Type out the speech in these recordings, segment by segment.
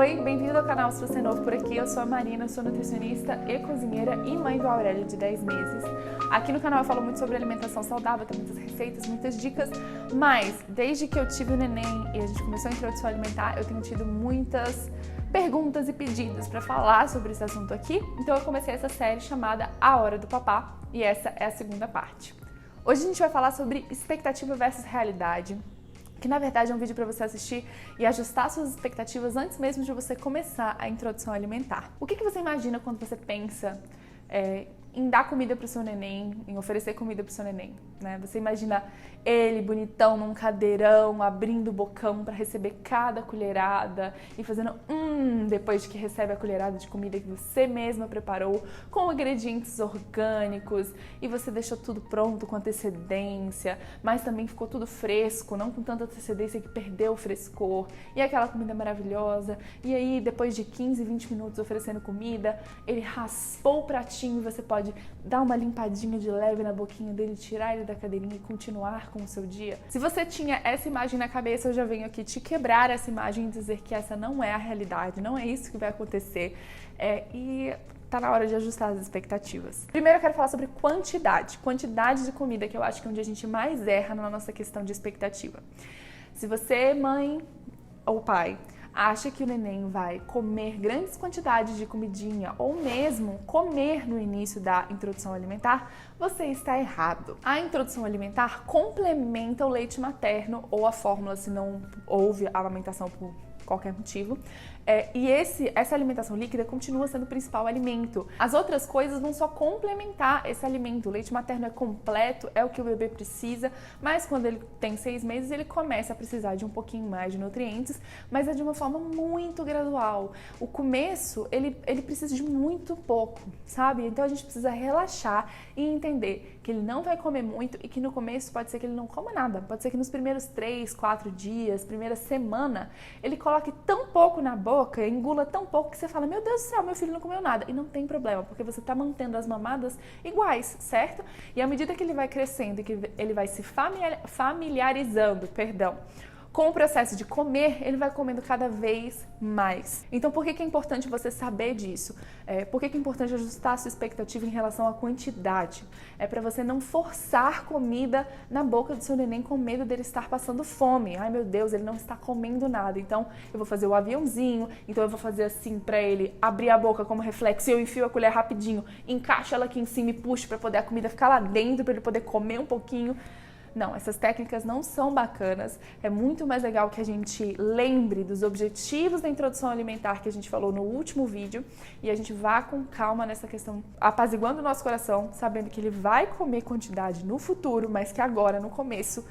Oi, bem-vindo ao canal se você é novo por aqui. Eu sou a Marina, sou nutricionista e cozinheira e mãe do Aurélio de 10 meses. Aqui no canal eu falo muito sobre alimentação saudável, tem muitas receitas, muitas dicas, mas desde que eu tive o neném e a gente começou a introdução alimentar, eu tenho tido muitas perguntas e pedidos para falar sobre esse assunto aqui. Então eu comecei essa série chamada A Hora do Papá e essa é a segunda parte. Hoje a gente vai falar sobre expectativa versus realidade, que na verdade é um vídeo para você assistir e ajustar suas expectativas antes mesmo de você começar a introdução alimentar. O que você imagina quando você pensa em dar comida para o seu neném, em oferecer comida para o seu neném, né? Você imagina ele bonitão num cadeirão, abrindo o bocão para receber cada colherada e fazendo depois que recebe a colherada de comida que você mesma preparou, com ingredientes orgânicos e você deixou tudo pronto com antecedência, mas também ficou tudo fresco, não com tanta antecedência que perdeu o frescor, e aquela comida maravilhosa, e aí depois de 15, 20 minutos oferecendo comida, ele raspou o pratinho e você pode dar uma limpadinha de leve na boquinha dele, tirar ele da cadeirinha e continuar com o seu dia. Se você tinha essa imagem na cabeça, eu já venho aqui te quebrar essa imagem e dizer que essa não é a realidade, não é isso que vai acontecer e tá na hora de ajustar as expectativas. Primeiro eu quero falar sobre quantidade de comida, que eu acho que é onde a gente mais erra na nossa questão de expectativa. Se você, mãe ou pai, acha que o neném vai comer grandes quantidades de comidinha ou mesmo comer no início da introdução alimentar, você está errado. A introdução alimentar complementa o leite materno ou a fórmula se não houve amamentação por qualquer motivo. E essa alimentação líquida continua sendo o principal alimento. As outras coisas vão só complementar esse alimento. O leite materno é completo, é o que o bebê precisa, mas quando ele tem 6 meses, ele começa a precisar de um pouquinho mais de nutrientes, mas é de uma forma muito gradual. O começo, ele precisa de muito pouco, sabe? Então a gente precisa relaxar e entender que ele não vai comer muito e que no começo pode ser que ele não coma nada. Pode ser que nos primeiros 3, 4 dias, primeira semana, ele coloque tão pouco na boca, engula tão pouco que você fala, meu Deus do céu, meu filho não comeu nada. E não tem problema, porque você está mantendo as mamadas iguais, certo? E à medida que ele vai crescendo e que ele vai se familiarizando, com o processo de comer, ele vai comendo cada vez mais. Então, por que é importante você saber disso? Por que é importante ajustar a sua expectativa em relação à quantidade? É para você não forçar comida na boca do seu neném com medo dele estar passando fome. Ai, meu Deus, ele não está comendo nada. Então, eu vou fazer o aviãozinho, então eu vou fazer assim para ele abrir a boca como reflexo e eu enfio a colher rapidinho, encaixo ela aqui em cima e puxo para poder a comida ficar lá dentro, para ele poder comer um pouquinho. Não, essas técnicas não são bacanas. É muito mais legal que a gente lembre dos objetivos da introdução alimentar que a gente falou no último vídeo e a gente vá com calma nessa questão, apaziguando o nosso coração, sabendo que ele vai comer quantidade no futuro, mas que agora, no começo,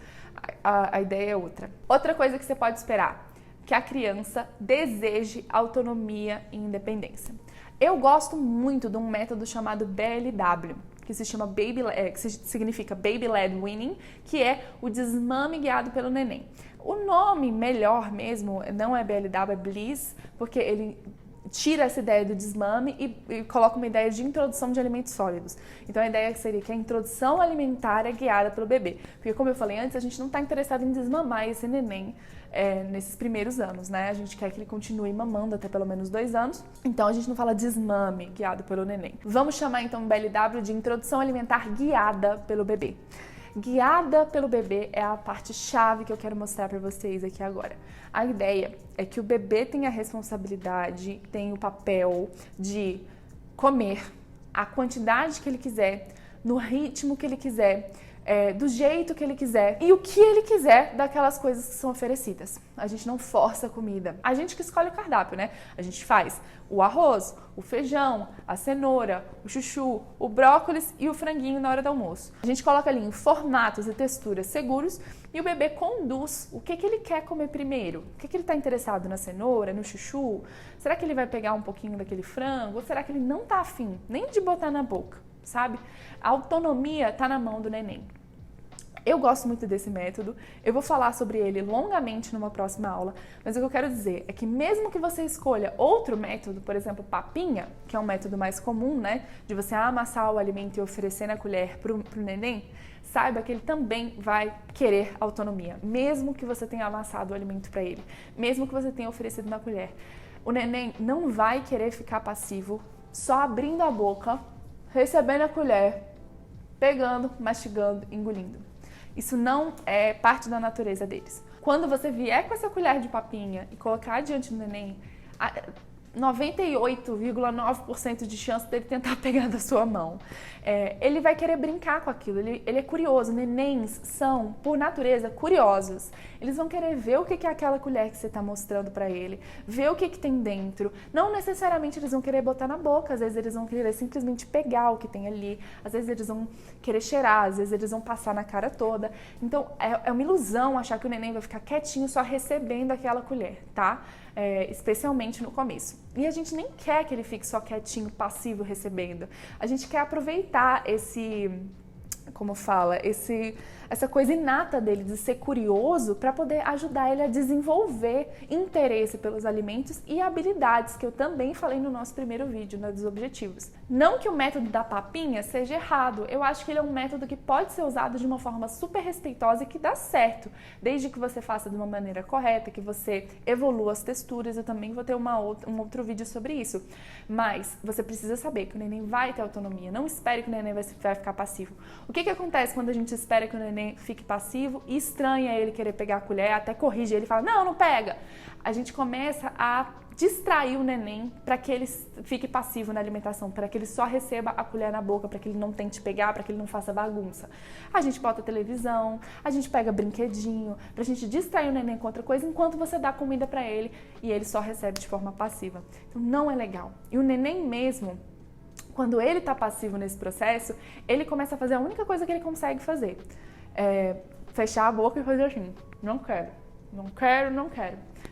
a ideia é outra. Outra coisa que você pode esperar, que a criança deseje autonomia e independência. Eu gosto muito de um método chamado BLW, que se chama que significa Baby Led Weaning, que é o desmame guiado pelo neném. O nome melhor mesmo não é BLW, é Bliss, porque ele tira essa ideia do desmame e coloca uma ideia de introdução de alimentos sólidos. Então a ideia seria que a introdução alimentar é guiada pelo bebê. Porque como eu falei antes, a gente não está interessado em desmamar esse neném nesses primeiros anos, né? A gente quer que ele continue mamando até pelo menos 2 anos. Então a gente não fala desmame guiado pelo neném. Vamos chamar então o BLW de introdução alimentar guiada pelo bebê. Guiada pelo bebê é a parte chave que eu quero mostrar para vocês aqui agora. A ideia é que o bebê tem a responsabilidade, tem o papel de comer a quantidade que ele quiser, no ritmo que ele quiser, do jeito que ele quiser e o que ele quiser daquelas coisas que são oferecidas. A gente não força a comida. A gente que escolhe o cardápio, né? A gente faz o arroz, o feijão, a cenoura, o chuchu, o brócolis e o franguinho na hora do almoço. A gente coloca ali em formatos e texturas seguros e o bebê conduz o que ele quer comer primeiro. O que ele está interessado na cenoura, no chuchu? Será que ele vai pegar um pouquinho daquele frango? Ou será que ele não está afim nem de botar na boca? Sabe? A autonomia está na mão do neném. Eu gosto muito desse método, eu vou falar sobre ele longamente numa próxima aula, mas o que eu quero dizer é que mesmo que você escolha outro método, por exemplo, papinha, que é um método mais comum, né, de você amassar o alimento e oferecer na colher pro neném, saiba que ele também vai querer autonomia, mesmo que você tenha amassado o alimento para ele, mesmo que você tenha oferecido na colher. O neném não vai querer ficar passivo só abrindo a boca, recebendo a colher, pegando, mastigando, engolindo. Isso não é parte da natureza deles. Quando você vier com essa colher de papinha e colocar diante do neném, 98,9% de chance dele tentar pegar da sua mão. Ele vai querer brincar com aquilo, ele é curioso. Nenéns são, por natureza, curiosos. Eles vão querer ver o que é aquela colher que você está mostrando para ele, ver o que tem dentro. Não necessariamente eles vão querer botar na boca, às vezes eles vão querer simplesmente pegar o que tem ali, às vezes eles vão querer cheirar, às vezes eles vão passar na cara toda. Então, é uma ilusão achar que o neném vai ficar quietinho só recebendo aquela colher, tá? Especialmente no começo. E a gente nem quer que ele fique só quietinho, passivo, recebendo. A gente quer aproveitar essa coisa inata dele de ser curioso para poder ajudar ele a desenvolver interesse pelos alimentos e habilidades, que eu também falei no nosso primeiro vídeo, dos objetivos. Não que o método da papinha seja errado, eu acho que ele é um método que pode ser usado de uma forma super respeitosa e que dá certo, desde que você faça de uma maneira correta, que você evolua as texturas. Eu também vou ter um outro vídeo sobre isso. Mas você precisa saber que o neném vai ter autonomia, não espere que o neném vai ficar passivo. O que acontece quando a gente espera que o neném fique passivo e estranha ele querer pegar a colher, até corrige ele e fala, não pega. A gente começa a distrair o neném para que ele fique passivo na alimentação, para que ele só receba a colher na boca, para que ele não tente pegar, para que ele não faça bagunça. A gente bota televisão, a gente pega brinquedinho, pra gente distrair o neném com outra coisa enquanto você dá comida para ele e ele só recebe de forma passiva. Então não é legal. E o neném mesmo, quando ele tá passivo nesse processo, ele começa a fazer a única coisa que ele consegue fazer. Fechar a boca e fazer assim, não quero.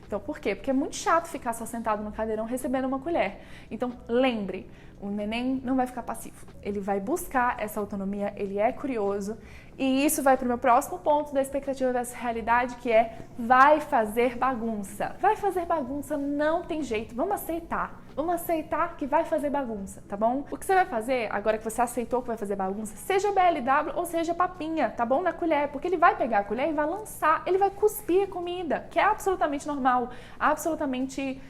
Então, por quê? Porque é muito chato ficar só sentado no cadeirão recebendo uma colher. Então, lembre, o neném não vai ficar passivo. Ele vai buscar essa autonomia, ele é curioso. E isso vai para o meu próximo ponto da expectativa versus realidade, que é vai fazer bagunça. Vai fazer bagunça, não tem jeito, vamos aceitar. Vamos aceitar que vai fazer bagunça, tá bom? O que você vai fazer, agora que você aceitou que vai fazer bagunça, seja BLW ou seja papinha, tá bom? Na colher, porque ele vai pegar a colher e vai lançar, ele vai cuspir a comida, que é absolutamente normal, absolutamente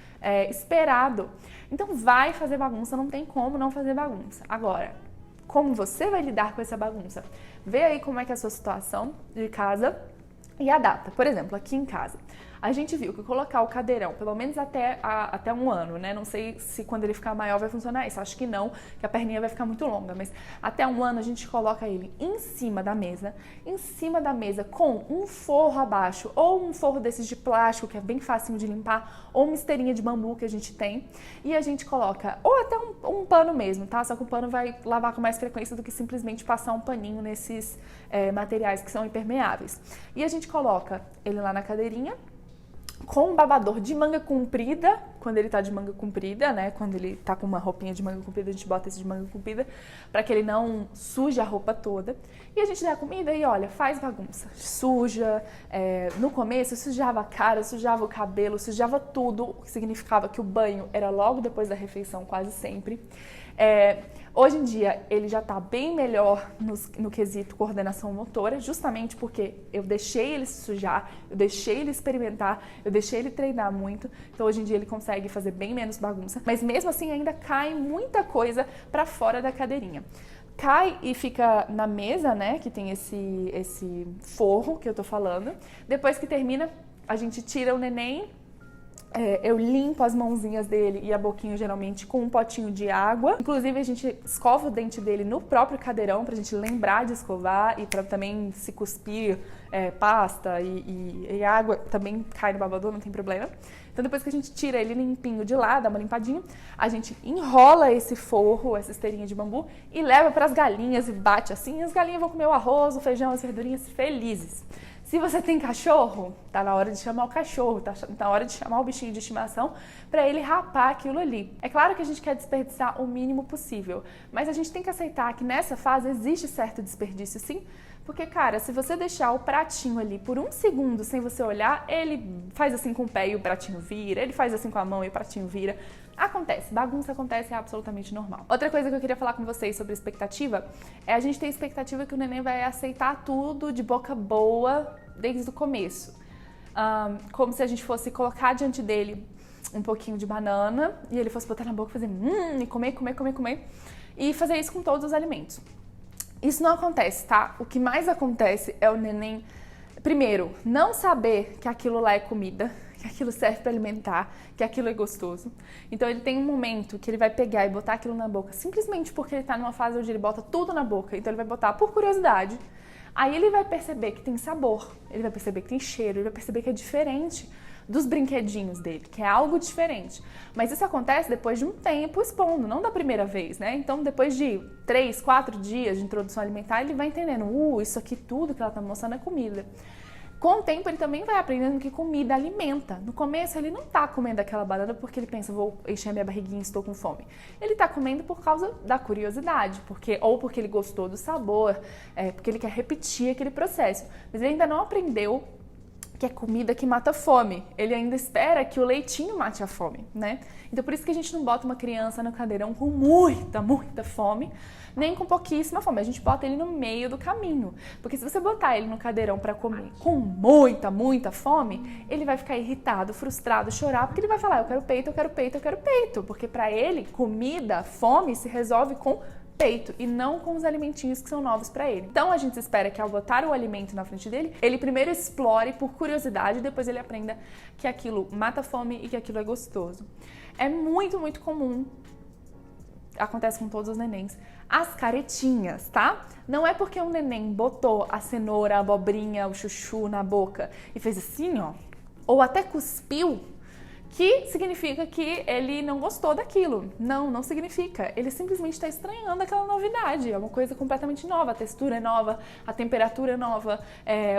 esperado. Então vai fazer bagunça, não tem como não fazer bagunça. Agora, como você vai lidar com essa bagunça? Vê aí como é que é a sua situação de casa e adapta. Por exemplo, aqui em casa, a gente viu que colocar o cadeirão, pelo menos até 1 ano, né? Não sei se quando ele ficar maior vai funcionar isso, acho que não, que a perninha vai ficar muito longa, mas até 1 ano a gente coloca ele em cima da mesa com um forro abaixo, ou um forro desses de plástico, que é bem facinho de limpar, ou uma esteirinha de bambu que a gente tem, e a gente coloca, ou até um pano mesmo, tá? Só que o pano vai lavar com mais frequência do que simplesmente passar um paninho nesses materiais que são impermeáveis. E a gente coloca ele lá na cadeirinha, com um babador de manga comprida, quando ele tá de manga comprida, né? Quando ele tá com uma roupinha de manga comprida, a gente bota esse de manga comprida para que ele não suje a roupa toda. E a gente dá comida e olha, faz bagunça, suja. No começo sujava a cara, sujava o cabelo, sujava tudo, o que significava que o banho era logo depois da refeição, quase sempre. Hoje em dia ele já está bem melhor no quesito coordenação motora, justamente porque eu deixei ele se sujar, eu deixei ele experimentar, eu deixei ele treinar muito, então hoje em dia ele consegue fazer bem menos bagunça, mas mesmo assim ainda cai muita coisa para fora da cadeirinha. Cai e fica na mesa, né, que tem esse forro que eu tô falando. Depois que termina, a gente tira o neném. Eu limpo as mãozinhas dele e a boquinha geralmente com um potinho de água. Inclusive a gente escova o dente dele no próprio cadeirão pra gente lembrar de escovar e pra também se cuspir pasta e água também cai no babador, não tem problema. Então depois que a gente tira ele limpinho de lá, dá uma limpadinha, a gente enrola esse forro, essa esteirinha de bambu e leva pras galinhas e bate assim. E as galinhas vão comer o arroz, o feijão, as verdurinhas felizes. Se você tem cachorro, tá na hora de chamar o cachorro, tá na hora de chamar o bichinho de estimação para ele rapar aquilo ali. É claro que a gente quer desperdiçar o mínimo possível, mas a gente tem que aceitar que nessa fase existe certo desperdício sim, porque, cara, se você deixar o pratinho ali por 1 segundo sem você olhar, ele faz assim com o pé e o pratinho vira, ele faz assim com a mão e o pratinho vira. Acontece, bagunça acontece, é absolutamente normal. Outra coisa que eu queria falar com vocês sobre expectativa é a gente ter expectativa que o neném vai aceitar tudo de boca boa desde o começo. Como se a gente fosse colocar diante dele um pouquinho de banana e ele fosse botar na boca e fazer e comer, comer, comer, comer. E fazer isso com todos os alimentos. Isso não acontece, tá? O que mais acontece é o neném, primeiro, não saber que aquilo lá é comida, que aquilo serve para alimentar, que aquilo é gostoso. Então ele tem um momento que ele vai pegar e botar aquilo na boca, simplesmente porque ele tá numa fase onde ele bota tudo na boca. Então ele vai botar por curiosidade. Aí ele vai perceber que tem sabor, ele vai perceber que tem cheiro, ele vai perceber que é diferente dos brinquedinhos dele, que é algo diferente. Mas isso acontece depois de um tempo expondo, não da primeira vez, né? Então, depois de 3, 4 dias de introdução alimentar, ele vai entendendo, isso aqui tudo que ela tá mostrando é comida. Com o tempo, ele também vai aprendendo que comida alimenta. No começo, ele não tá comendo aquela banana porque ele pensa, vou encher minha barriguinha, estou com fome. Ele tá comendo por causa da curiosidade, ou porque ele gostou do sabor, porque ele quer repetir aquele processo. Mas ele ainda não aprendeu que é comida que mata a fome. Ele ainda espera que o leitinho mate a fome, né? Então, por isso que a gente não bota uma criança no cadeirão com muita fome, nem com pouquíssima fome. A gente bota ele no meio do caminho. Porque se você botar ele no cadeirão para comer com muita fome, ele vai ficar irritado, frustrado, chorar, porque ele vai falar, eu quero peito, eu quero peito, eu quero peito. Porque para ele, comida, fome se resolve com peito e não com os alimentinhos que são novos para ele. Então a gente espera que ao botar o alimento na frente dele, ele primeiro explore por curiosidade e depois ele aprenda que aquilo mata a fome e que aquilo é gostoso. É muito comum, acontece com todos os nenéns, as caretinhas, tá? Não é porque um neném botou a cenoura, a abobrinha, o chuchu na boca e fez assim, ó, ou até cuspiu, que significa que ele não gostou daquilo. Não significa. Ele simplesmente está estranhando aquela novidade. É uma coisa completamente nova. A textura é nova, a temperatura é nova,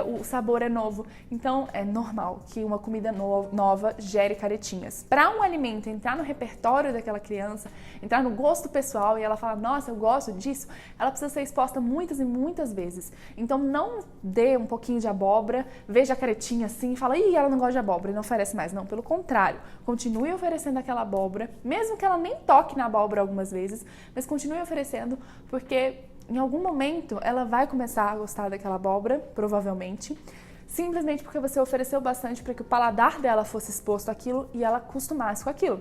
o sabor é novo. Então, é normal que uma comida nova gere caretinhas. Para um alimento entrar no repertório daquela criança, entrar no gosto pessoal e ela falar, nossa, eu gosto disso, ela precisa ser exposta muitas e muitas vezes. Então, não dê um pouquinho de abóbora, veja a caretinha assim e fala, ih, ela não gosta de abóbora e não oferece mais. Não, pelo contrário. Continue oferecendo aquela abóbora, mesmo que ela nem toque na abóbora algumas vezes, mas continue oferecendo, porque em algum momento ela vai começar a gostar daquela abóbora, provavelmente, simplesmente porque você ofereceu bastante para que o paladar dela fosse exposto àquilo e ela acostumasse com aquilo.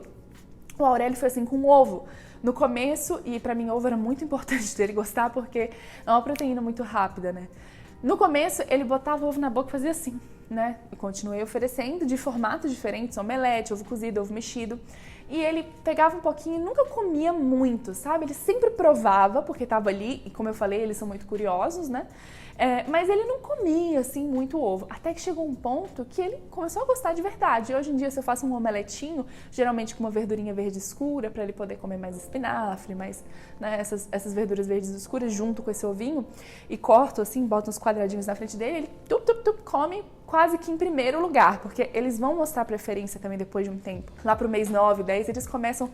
O Aurélio foi assim com o ovo. No começo, e para mim ovo era muito importante dele gostar, porque é uma proteína muito rápida, né? No começo, ele botava o ovo na boca e fazia assim, né? E continuei oferecendo de formatos diferentes, omelete, ovo cozido, ovo mexido. E ele pegava um pouquinho e nunca comia muito, sabe? Ele sempre provava, porque estava ali, e como eu falei, eles são muito curiosos, né? Mas ele não comia, assim, muito ovo. Até que chegou um ponto que ele começou a gostar de verdade. E hoje em dia, se eu faço um omeletinho, geralmente com uma verdurinha verde escura, para ele poder comer mais espinafre, mais, né, essas verduras verdes escuras junto com esse ovinho, e corto, assim, boto uns quadradinhos na frente dele, ele come quase que em primeiro lugar, porque eles vão mostrar preferência também depois de um tempo. Lá pro mês 9, 10, eles começam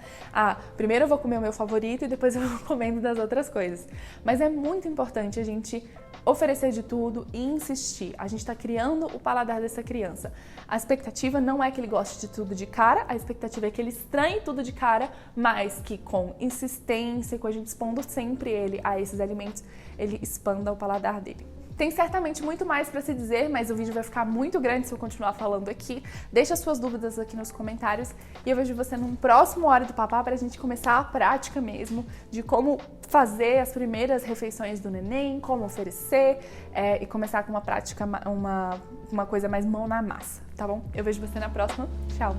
primeiro eu vou comer o meu favorito e depois eu vou comendo das outras coisas. Mas é muito importante a gente oferecer de tudo e insistir. A gente está criando o paladar dessa criança. A expectativa não é que ele goste de tudo de cara, a expectativa é que ele estranhe tudo de cara, mas que com insistência, com a gente expondo sempre ele a esses alimentos, ele expanda o paladar dele. Tem certamente muito mais para se dizer, mas o vídeo vai ficar muito grande se eu continuar falando aqui. Deixa suas dúvidas aqui nos comentários e eu vejo você num próximo Hora do Papá para a gente começar a prática mesmo de como fazer as primeiras refeições do neném, como oferecer e começar com uma prática, uma coisa mais mão na massa, tá bom? Eu vejo você na próxima. Tchau!